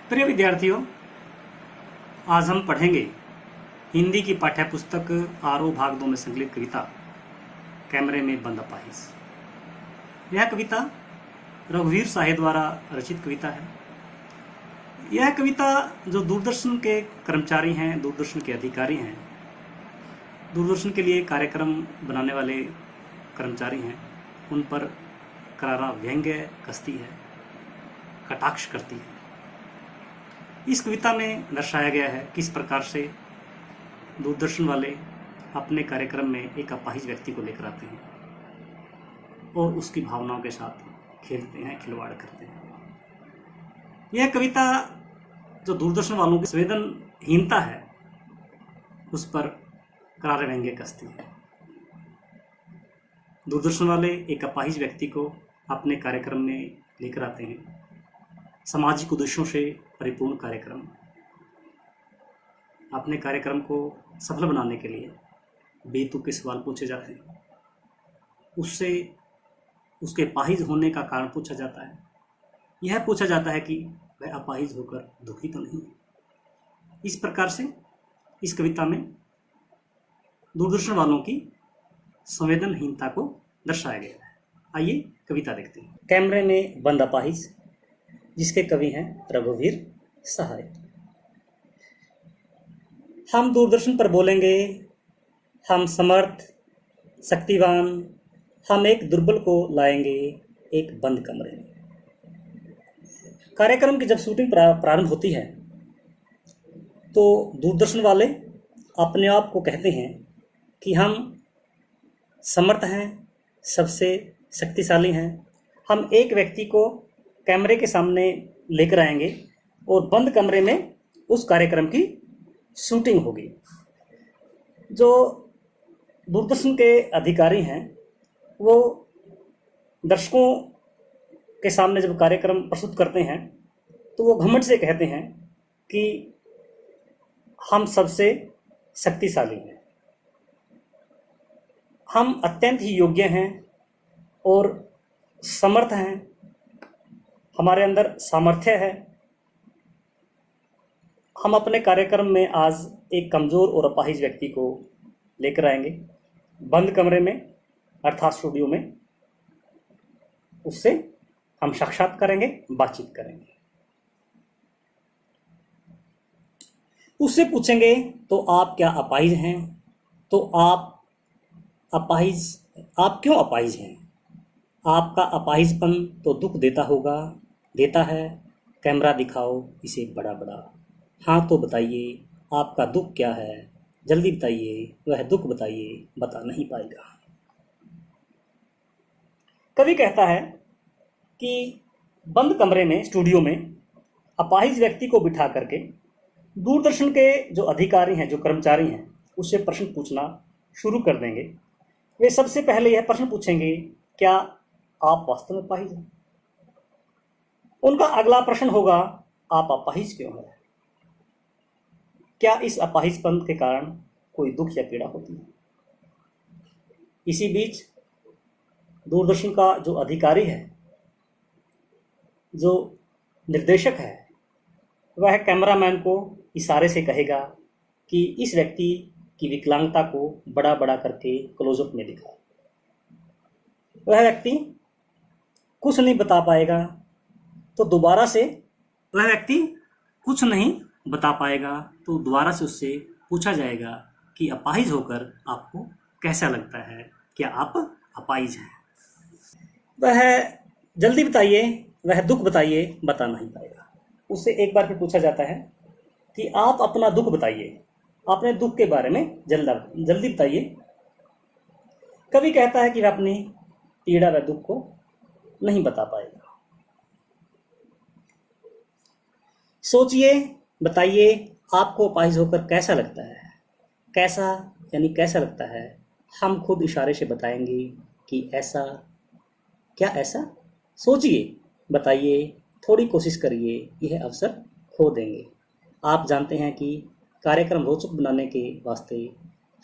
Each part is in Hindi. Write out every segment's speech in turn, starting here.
प्रिय विद्यार्थियों, आज हम पढ़ेंगे हिंदी की पाठ्य पुस्तक आरो भाग 2 में संकलित कविता कैमरे में बंद अपाहिज। यह कविता रघुवीर साहे द्वारा रचित कविता है। यह कविता जो दूरदर्शन के कर्मचारी हैं, दूरदर्शन के अधिकारी हैं, दूरदर्शन के लिए कार्यक्रम बनाने वाले कर्मचारी हैं, उन पर करारा व्यंग्य कसती है, कटाक्ष करती है। इस कविता में दर्शाया गया है किस प्रकार से दूरदर्शन वाले अपने कार्यक्रम में एक अपाहिज व्यक्ति को लेकर आते हैं और उसकी भावनाओं के साथ खेलते हैं, खिलवाड़ करते हैं। यह कविता जो दूरदर्शन वालों की संवेदनहीनता है उस पर करारे व्यंग्य कसती है। दूरदर्शन वाले एक अपाहिज व्यक्ति को अपने कार्यक्रम में लेकर आते हैं। सामाजिक उद्देश्यों से परिपूर्ण कार्यक्रम। अपने कार्यक्रम को सफल बनाने के लिए बेतुके सवाल पूछे जाते हैं। उससे उसके अपाहिज होने का कारण पूछा जाता है। यह पूछा जाता है कि वह अपाहिज होकर दुखी तो नहीं है। इस प्रकार से इस कविता में दूरदर्शन वालों की संवेदनहीनता को दर्शाया गया है। आइए कविता देखते हैं। कैमरे में बंद अपाहिज, जिसके कवि हैं रघुवीर साहे। हम दूरदर्शन पर बोलेंगे, हम समर्थ शक्तिवान, हम एक दुर्बल को लाएंगे एक बंद कमरे में। कार्यक्रम की जब शूटिंग प्रारंभ होती है तो दूरदर्शन वाले अपने आप को कहते हैं कि हम समर्थ हैं, सबसे शक्तिशाली हैं। हम एक व्यक्ति को कैमरे के सामने लेकर आएंगे और बंद कमरे में उस कार्यक्रम की शूटिंग होगी। जो दूरदर्शन के अधिकारी हैं वो दर्शकों के सामने जब कार्यक्रम प्रस्तुत करते हैं तो वो घमंड से कहते हैं कि हम सबसे शक्तिशाली हैं, हम अत्यंत ही योग्य हैं और समर्थ हैं, हमारे अंदर सामर्थ्य है। हम अपने कार्यक्रम में आज एक कमज़ोर और अपाहिज व्यक्ति को लेकर आएंगे बंद कमरे में, अर्थात स्टूडियो में। उससे हम साक्षात करेंगे, बातचीत करेंगे। उससे पूछेंगे तो आप क्या अपाहिज हैं? तो आप क्यों अपाहिज हैं? आपका अपाहिजपन तो दुख देता होगा, देता है। कैमरा दिखाओ इसे बड़ा बड़ा। हाँ तो बताइए आपका दुख क्या है? जल्दी बताइए, वह दुख बताइए, बता नहीं पाएगा। कवि कहता है कि बंद कमरे में, स्टूडियो में अपाहिज व्यक्ति को बिठा करके दूरदर्शन के जो अधिकारी हैं, जो कर्मचारी हैं, उससे प्रश्न पूछना शुरू कर देंगे। वे सबसे पहले यह प्रश्न पूछेंगे, क्या आप वास्तव में अपाहिज हैं? उनका अगला प्रश्न होगा, आप अपाहिज क्यों हैं? क्या इस अपाहिजपन के कारण कोई दुख या पीड़ा होती है? इसी बीच दूरदर्शन का जो अधिकारी है, जो निर्देशक है, वह कैमरामैन को इशारे से कहेगा कि इस व्यक्ति की विकलांगता को बड़ा बड़ा करके क्लोजअप में दिखाए। वह व्यक्ति कुछ नहीं बता पाएगा तो दोबारा से उससे पूछा जाएगा कि अपाहिज होकर आपको कैसा लगता है? क्या आप अपाहिज हैं? वह जल्दी बताइए, वह दुख बताइए, बता नहीं पाएगा। उससे एक बार फिर पूछा जाता है कि आप अपना दुख बताइए, अपने दुख के बारे में जल्दी बताइए। कवि कहता है कि वह अपनी पीड़ा व दुख को नहीं बता पाएगा। सोचिए, बताइए आपको अपाहिज होकर कैसा लगता है? कैसा यानी कैसा लगता है? हम खुद इशारे से बताएंगे कि ऐसा। क्या ऐसा? सोचिए, बताइए, थोड़ी कोशिश करिए, यह अवसर खो देंगे। आप जानते हैं कि कार्यक्रम रोचक बनाने के वास्ते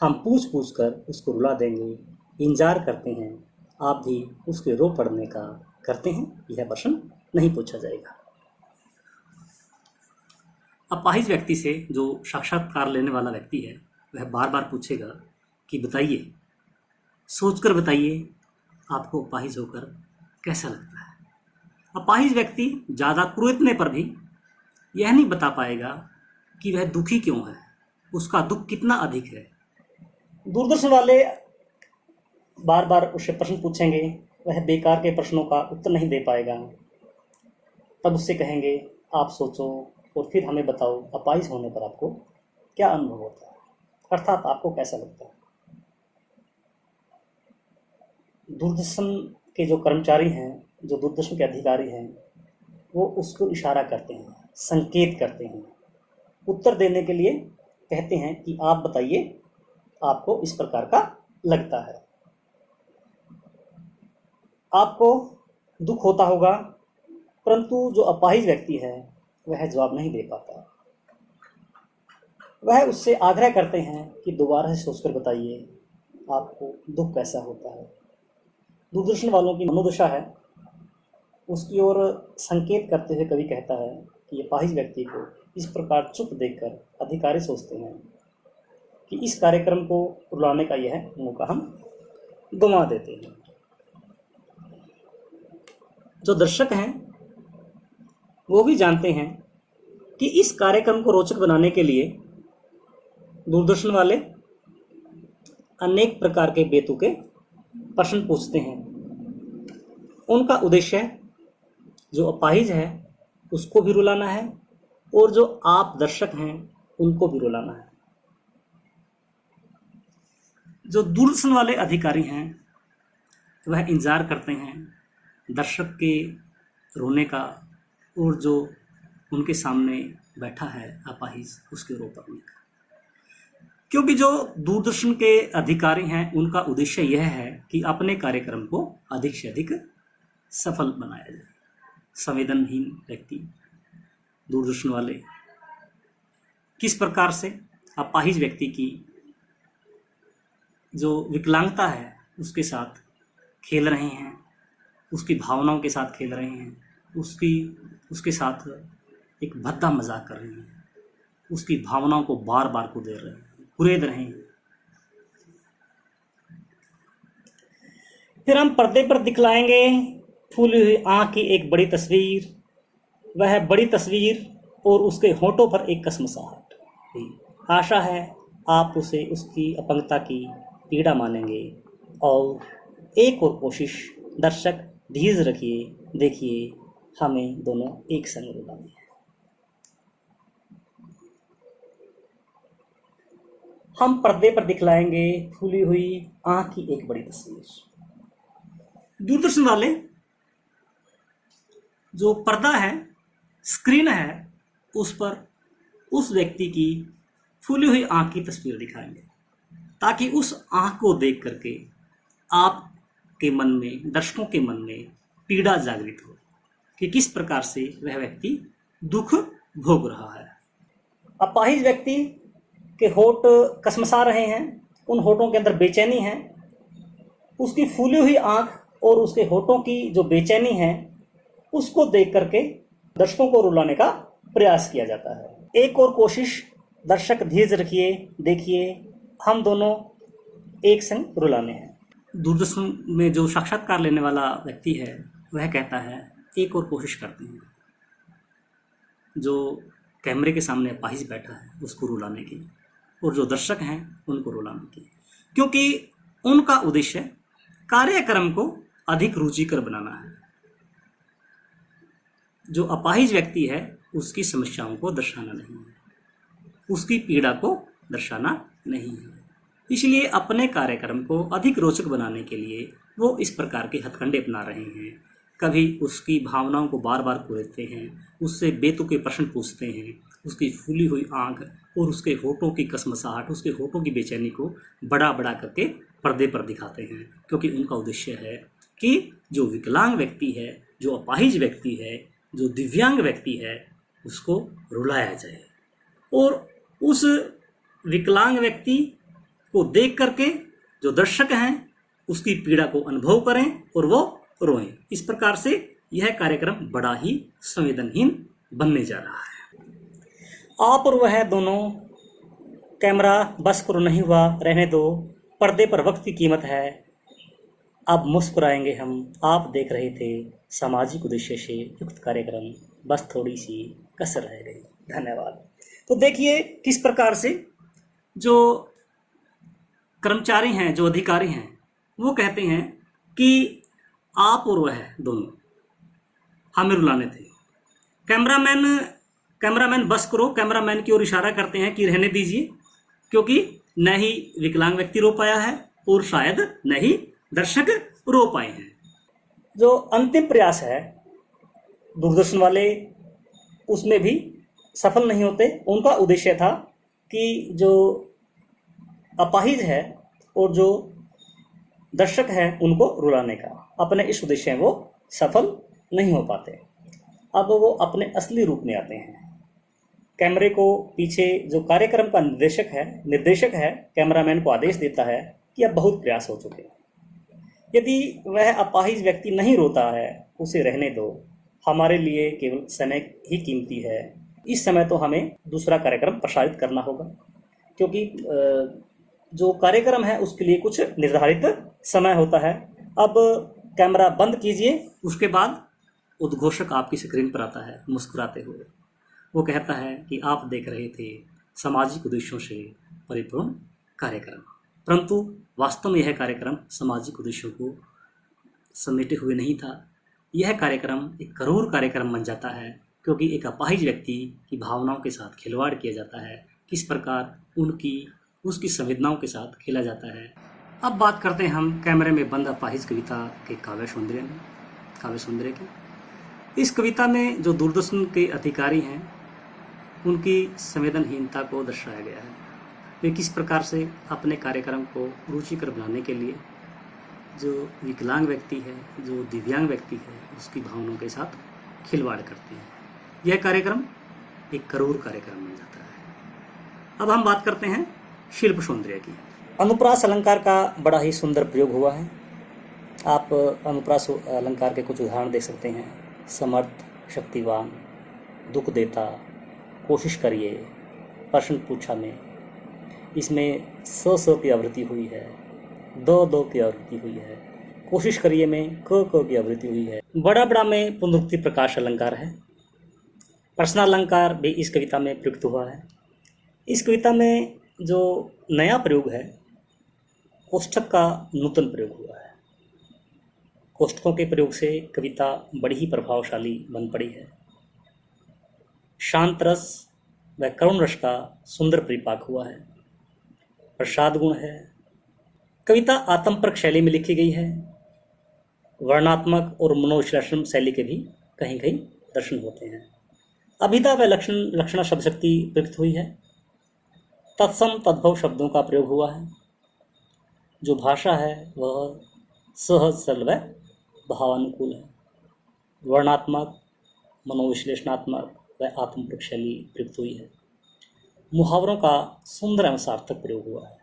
हम पूछ कर उसको रुला देंगे, इंतजार करते हैं। आप भी उसके रो पड़ने का करते हैं, यह प्रश्न नहीं पूछा जाएगा। अपाहिज व्यक्ति से जो साक्षात्कार लेने वाला व्यक्ति है वह बार बार पूछेगा कि बताइए, सोचकर बताइए, आपको अपाहिज होकर कैसा लगता है। अपाहिज व्यक्ति ज़्यादा क्रोधने पर भी यह नहीं बता पाएगा कि वह दुखी क्यों है, उसका दुख कितना अधिक है। दूरदर्शन वाले बार बार उससे प्रश्न पूछेंगे, वह बेकार के प्रश्नों का उत्तर नहीं दे पाएगा। तब उससे कहेंगे आप सोचो और फिर हमें बताओ, अपाहिज होने पर आपको क्या अनुभव होता है, अर्थात आपको कैसा लगता है। दूरदर्शन के जो कर्मचारी हैं, जो दूरदर्शन के अधिकारी हैं, वो उसको इशारा करते हैं, संकेत करते हैं, उत्तर देने के लिए कहते हैं कि आप बताइए, आपको इस प्रकार का लगता है। आपको दुख होता होगा, परंतु जो अपाहिज व्यक्ति है वह जवाब नहीं दे पाता। वह उससे आग्रह करते हैं कि दोबारा से सोचकर बताइए, आपको दुख कैसा होता है। दूरदर्शन वालों की मनोदशा है, उसकी ओर संकेत करते हुए कवि कहता है कि अपाहिज व्यक्ति को इस प्रकार चुप देखकर अधिकारी सोचते हैं कि इस कार्यक्रम को रुलाने का यह मौका हम गंवा देते हैं। जो दर्शक हैं वो भी जानते हैं कि इस कार्यक्रम को रोचक बनाने के लिए दूरदर्शन वाले अनेक प्रकार के बेतुके प्रश्न पूछते हैं। उनका उद्देश्य जो अपाहिज है उसको भी रुलाना है और जो आप दर्शक हैं उनको भी रुलाना है। जो दूरदर्शन वाले अधिकारी हैं वह इंतजार करते हैं दर्शक के रोने का और जो उनके सामने बैठा है अपाहिज उसके रो पड़ने का। क्योंकि जो दूरदर्शन के अधिकारी हैं उनका उद्देश्य यह है कि अपने कार्यक्रम को अधिक से अधिक सफल बनाया जाए। संवेदनहीन व्यक्ति दूरदर्शन वाले किस प्रकार से अपाहिज व्यक्ति की जो विकलांगता है उसके साथ खेल रहे हैं, उसकी भावनाओं के साथ खेल रहे हैं, उसके साथ एक भद्दा मजाक कर रहे हैं, उसकी भावनाओं को बार बार कुरेद रहे हैं। फिर हम पर्दे पर दिखलाएंगे फूली हुई आंख की एक बड़ी तस्वीर, वह बड़ी तस्वीर और उसके होठों पर एक कसमसाहट। आशा है आप उसे उसकी अपंगता की पीड़ा मानेंगे और एक और कोशिश दर्शक धीरज रखिए, देखिए हमें दोनों एक संग रुलाने हैं। हम पर्दे पर दिखलाएंगे फूली हुई आंख की एक बड़ी तस्वीर। दूरदर्शन वाले जो पर्दा है, स्क्रीन है, उस पर उस व्यक्ति की फूली हुई आंख की तस्वीर दिखाएंगे ताकि उस आंख को देख करके आपके मन में, दर्शकों के मन में पीड़ा जागृत हो कि किस प्रकार से वह व्यक्ति दुख भोग रहा है। अपाहिज व्यक्ति के होठ कसमसा रहे हैं, उन होठों के अंदर बेचैनी है। उसकी फूली हुई आंख और उसके होठों की जो बेचैनी है उसको देख करके दर्शकों को रुलाने का प्रयास किया जाता है। एक और कोशिश दर्शक धीरज रखिए, देखिए हम दोनों एक संग रुलाने हैं। दूरदर्शन में जो साक्षात्कार लेने वाला व्यक्ति है वह कहता है एक और कोशिश करते हैं, जो कैमरे के सामने अपाहिज बैठा है उसको रुलाने की और जो दर्शक हैं उनको रुलाने की, क्योंकि उनका उद्देश्य कार्यक्रम को अधिक रुचिकर बनाना है। जो अपाहिज व्यक्ति है उसकी समस्याओं को दर्शाना नहीं है, उसकी पीड़ा को दर्शाना नहीं है। इसलिए अपने कार्यक्रम को अधिक रोचक बनाने के लिए वो इस प्रकार के हथकंडे अपना रहे हैं। कभी उसकी भावनाओं को बार बार कुरेदते हैं, उससे बेतुके प्रश्न पूछते हैं, उसकी फूली हुई आंख और उसके होठों की कसमसाहट, उसके होठों की बेचैनी को बड़ा बड़ा करके पर्दे पर दिखाते हैं, क्योंकि उनका उद्देश्य है कि जो विकलांग व्यक्ति है, जो अपाहिज व्यक्ति है, जो दिव्यांग व्यक्ति है, उसको रुलाया जाए और उस विकलांग व्यक्ति को देख करके जो दर्शक हैं उसकी पीड़ा को अनुभव करें और वो रोएं। इस प्रकार से यह कार्यक्रम बड़ा ही संवेदनहीन बनने जा रहा है। आप और वह दोनों, कैमरा बस करो नहीं हुआ रहने दो, पर्दे पर वक्त की कीमत है, अब मुस्कुराएंगे हम, आप देख रहे थे सामाजिक उद्देश्य से युक्त कार्यक्रम, बस थोड़ी सी कसर रह गई। धन्यवाद। तो देखिए किस प्रकार से जो कर्मचारी हैं, जो अधिकारी हैं, वो कहते हैं कि आप और वह दोनों हमें रुलाने थे। कैमरामैन कैमरामैन बस करो, कैमरामैन की ओर इशारा करते हैं कि रहने दीजिए, क्योंकि न ही विकलांग व्यक्ति रो पाया है और शायद न ही दर्शक रो पाए हैं। जो अंतिम प्रयास है दूरदर्शन वाले, उसमें भी सफल नहीं होते। उनका उद्देश्य था कि जो अपाहिज है और जो दर्शक है उनको रुलाने का, अपने इस उद्देश्य में वो सफल नहीं हो पाते। अब वो अपने असली रूप में आते हैं। कैमरे को पीछे जो कार्यक्रम का निर्देशक है कैमरामैन को आदेश देता है कि अब बहुत प्रयास हो चुके हैं, यदि वह अपाहिज व्यक्ति नहीं रोता है उसे रहने दो, हमारे लिए केवल समय ही कीमती है, इस समय तो हमें दूसरा कार्यक्रम प्रसारित करना होगा, क्योंकि जो कार्यक्रम है उसके लिए कुछ निर्धारित समय होता है। अब कैमरा बंद कीजिए। उसके बाद उद्घोषक आपकी स्क्रीन पर आता है मुस्कुराते हुए। वो कहता है कि आप देख रहे थे सामाजिक उद्देश्यों से परिपूर्ण कार्यक्रम, परंतु वास्तव में यह कार्यक्रम सामाजिक उद्देश्यों को समेटे हुए नहीं था। यह कार्यक्रम एक करूर कार्यक्रम बन जाता है, क्योंकि एक अपाहिज व्यक्ति की भावनाओं के साथ खिलवाड़ किया जाता है, किस प्रकार उसकी संवेदनाओं के साथ खेला जाता है। अब बात करते हैं हम कैमरे में बंद अपाहिज कविता के काव्य सौंदर्य की। इस कविता में जो दूरदर्शन के अधिकारी हैं उनकी संवेदनहीनता को दर्शाया गया है। वे किस प्रकार से अपने कार्यक्रम को रुचिकर बनाने के लिए जो विकलांग व्यक्ति है, जो दिव्यांग व्यक्ति है, उसकी भावनाओं के साथ खिलवाड़ करते हैं। यह कार्यक्रम एक करूर कार्यक्रम बन जाता है। अब हम बात करते हैं शिल्प सौंदर्य की। अनुप्रास अलंकार का बड़ा ही सुंदर प्रयोग हुआ है। आप अनुप्रास अलंकार के कुछ उदाहरण देख सकते हैं। समर्थ, शक्तिवान, दुख देता, कोशिश करिए, प्रश्न पूछा में, इसमें स की आवृत्ति हुई है, दो की आवृत्ति हुई है, कोशिश करिए में क की आवृत्ति हुई है। बड़ा बड़ा में पुनरुक्ति प्रकाश अलंकार है। प्रश्न अलंकार भी इस कविता में प्रयुक्त हुआ है। इस कविता में जो नया प्रयोग है, कोष्ठक का नूतन प्रयोग हुआ है। कोष्ठकों के प्रयोग से कविता बड़ी ही प्रभावशाली बन पड़ी है। शांत रस व करुण रस का सुंदर परिपाक हुआ है। प्रसाद गुण है। कविता आत्मपरक शैली में लिखी गई है। वर्णात्मक और मनोविश्लेषण शैली के भी कहीं कहीं दर्शन होते हैं। अभिधा व लक्षणा शब्द शक्ति प्रयुक्त हुई है। तत्सम तद्भव शब्दों का प्रयोग हुआ है। जो भाषा है वह सहज सरल व भावानुकूल है। वर्णात्मक, मनोविश्लेषणात्मक व आत्मपरक शैली प्रयुक्त हुई है। मुहावरों का सुंदर एवं सार्थक प्रयोग हुआ है।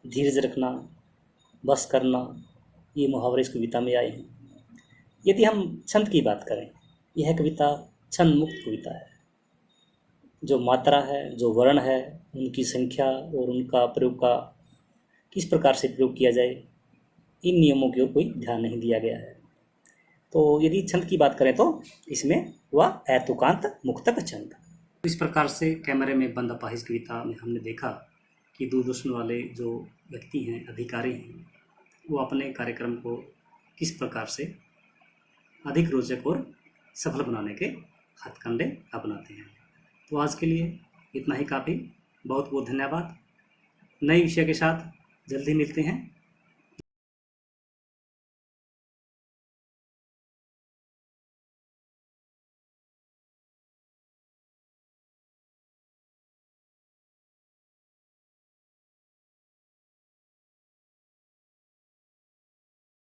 धीरज रखना, बस करना, ये मुहावरे इस कविता में आए हैं। यदि हम छंद की बात करें, यह कविता छंद मुक्त कविता है। जो मात्रा है, जो वर्ण है, उनकी संख्या और उनका प्रयोग का किस प्रकार से प्रयोग किया जाए, इन नियमों की ओर कोई ध्यान नहीं दिया गया है। तो यदि छंद की बात करें तो इसमें हुआ ऐतुकांत मुक्तक छंद। इस प्रकार से कैमरे में बंद अपाहिज कविता में हमने देखा कि दूरदर्शन वाले जो व्यक्ति हैं, अधिकारी हैं, वो अपने कार्यक्रम को किस प्रकार से अधिक रोचक और सफल बनाने के हथकंडे अपनाते हैं। तो आज के लिए इतना ही काफ़ी। बहुत बहुत धन्यवाद। नए विषय के साथ जल्दी मिलते हैं।